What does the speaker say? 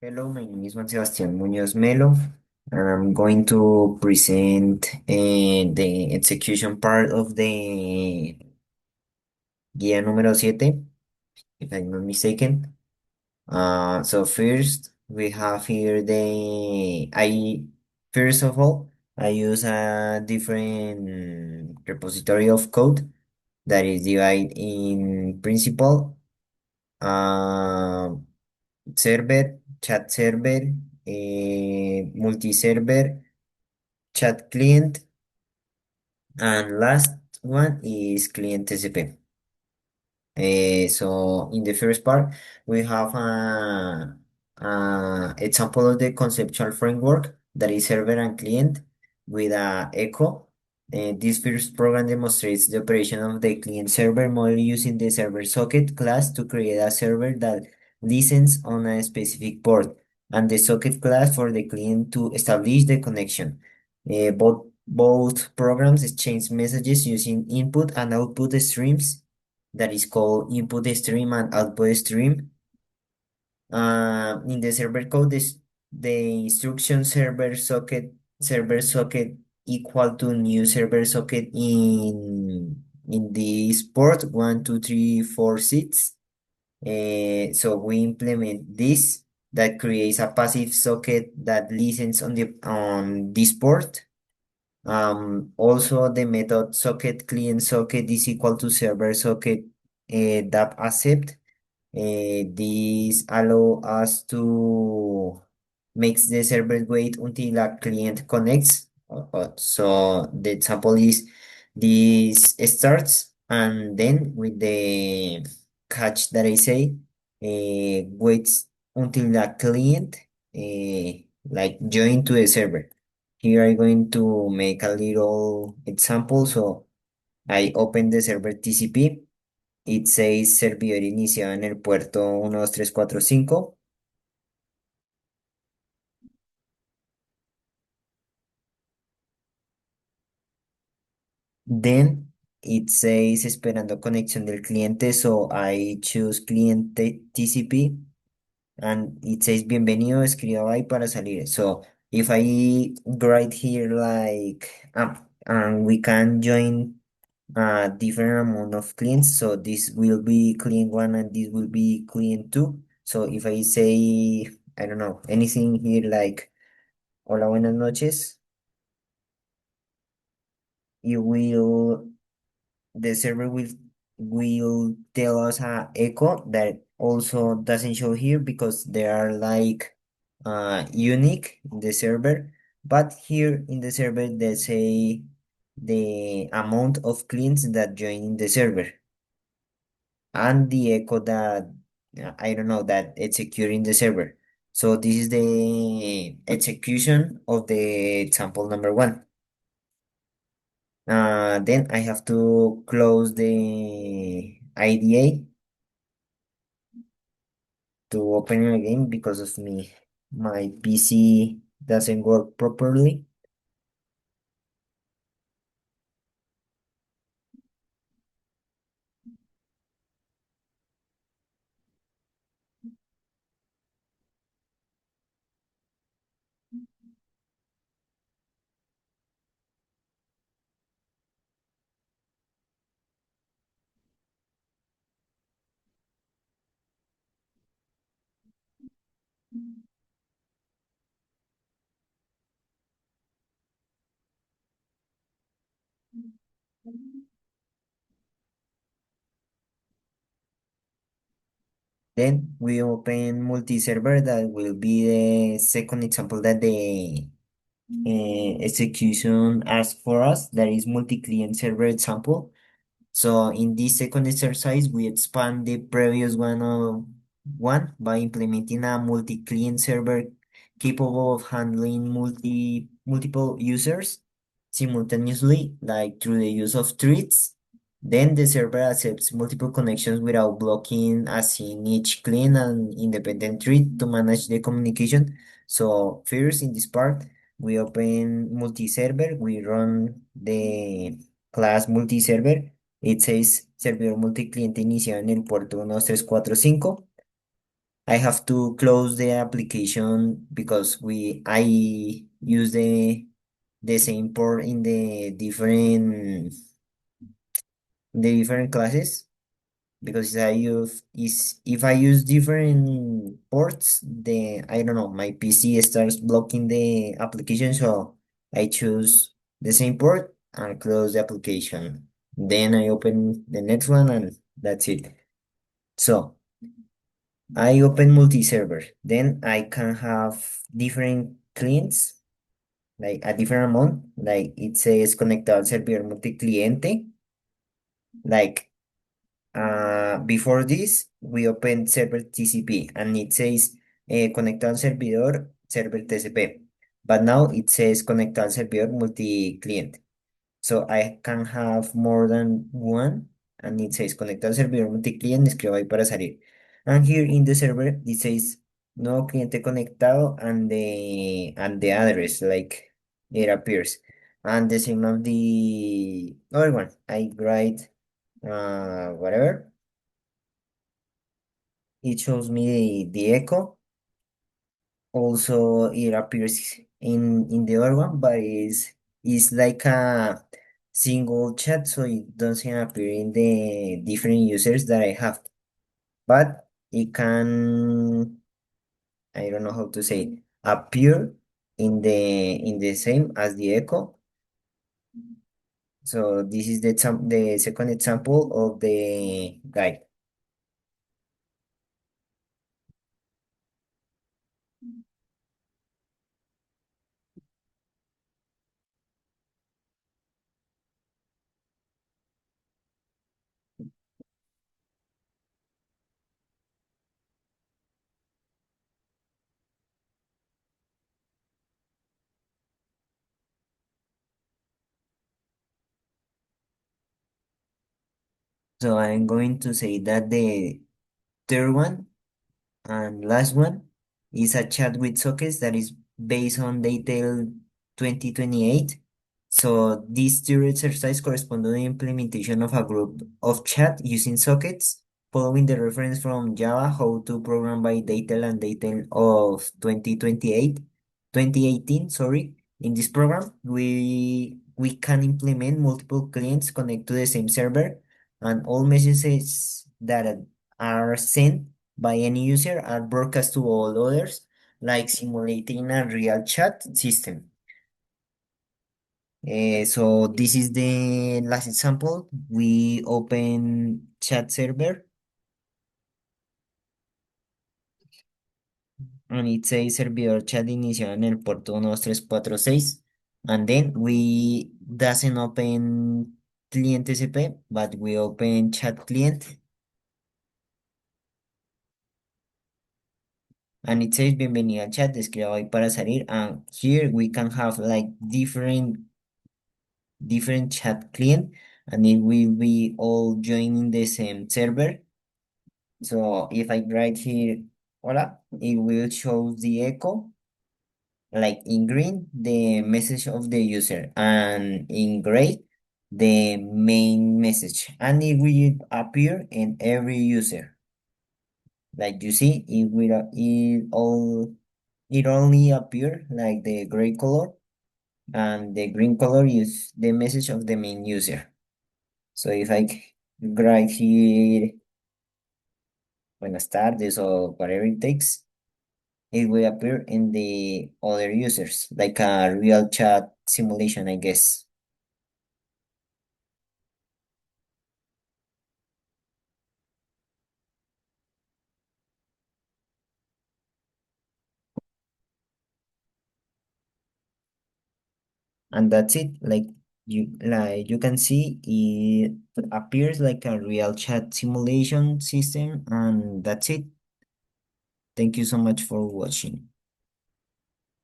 Hello, my name is Juan Sebastián Muñoz Melo. I'm going to present the execution part of the guía número 7, if I'm not mistaken. So first, we have here first of all, I use a different repository of code that is divided in principal, uh, server, chat server, multi-server, chat client, and last one is client TCP. So in the first part, we have a example of the conceptual framework that is server and client with a echo. This first program demonstrates the operation of the client server model using the server socket class to create a server that listens on a specific port, and the socket class for the client to establish the connection. Both programs exchange messages using input and output streams that is called input stream and output stream. In the server code, the instruction server socket equal to new server socket in this port 1, 2, 3, 4, 6. So we implement this that creates a passive socket that listens on this port. Also, the method socket client socket is equal to server socket dap accept. This allow us to makes the server wait until a client connects. So the example is this starts, and then with the catch that I say, waits until a client like join to the server. Here I'm going to make a little example. So I open the server TCP. It says servidor iniciado en el puerto 1, 2, 3, 4, 5. Then it says esperando conexión del cliente. So I choose cliente TCP, and it says bienvenido, escriba ahí para salir. So if I write here like, and we can join a different amount of clients. So this will be client one and this will be client two. So if I say, I don't know, anything here like hola, buenas noches, you will, the server will tell us a echo that also doesn't show here because they are like unique in the server. But here in the server, they say the amount of clients that join in the server, and the echo that I don't know that executing the server. So this is the execution of the example number one. Then I have to close the IDA to open it again because of me. My PC doesn't work properly. Then we open multi-server. That will be the second example that the execution asks for us. That is multi-client server example. So in this second exercise, we expand the previous one by implementing a multi-client server capable of handling multiple users simultaneously, like through the use of threads. Then the server accepts multiple connections without blocking, as in each clean and independent thread to manage the communication. So first in this part, we open multi-server, we run the class multi-server. It says servidor multicliente iniciado en el puerto 1, 2, 3, 4, 5. I have to close the application because I use the same port in the different classes, because if I use different ports, then I don't know, my PC starts blocking the application, so I choose the same port and close the application. Then I open the next one and that's it. So I open multi-server. Then I can have different clients, like a different amount. Like it says conectado al servidor multicliente. Like before this, we opened server TCP and it says conectado al servidor server TCP. But now it says conectado al servidor multi-client. So I can have more than one, and it says conectar al servidor multiclient, escribo ahí para salir. And here in the server, it says nuevo cliente conectado and the address, like it appears. And the same of the other one. I write whatever. It shows me the echo. Also, it appears in the other one, but it's like a single chat, so it doesn't appear in the different users that I have. But it can, I don't know how to say, appear in the same as the echo. So this is the second example of the guide. So I'm going to say that the third one and last one is a chat with sockets that is based on detail 2028. So this theory exercise corresponds to the implementation of a group of chat using sockets, following the reference from Java how to program by detail and detail of 2018, sorry. In this program, we can implement multiple clients connect to the same server, and all messages that are sent by any user are broadcast to all others, like simulating a real chat system. So this is the last example. We open chat server and it says servidor chat iniciado en el puerto 12346, and then we doesn't open client TCP, but we open chat client and it says bienvenido al chat, escribo ahí para salir, and here we can have like different chat client and it will be all joining the same server. So if I write here hola, it will show the echo, like in green the message of the user and in gray the main message, and it will appear in every user. Like you see, it only appear like the gray color, and the green color is the message of the main user. So if I write here buenas tardes or whatever it takes, it will appear in the other users, like a real chat simulation, I guess. And that's it. Like you can see, it appears like a real chat simulation system, and that's it. Thank you so much for watching.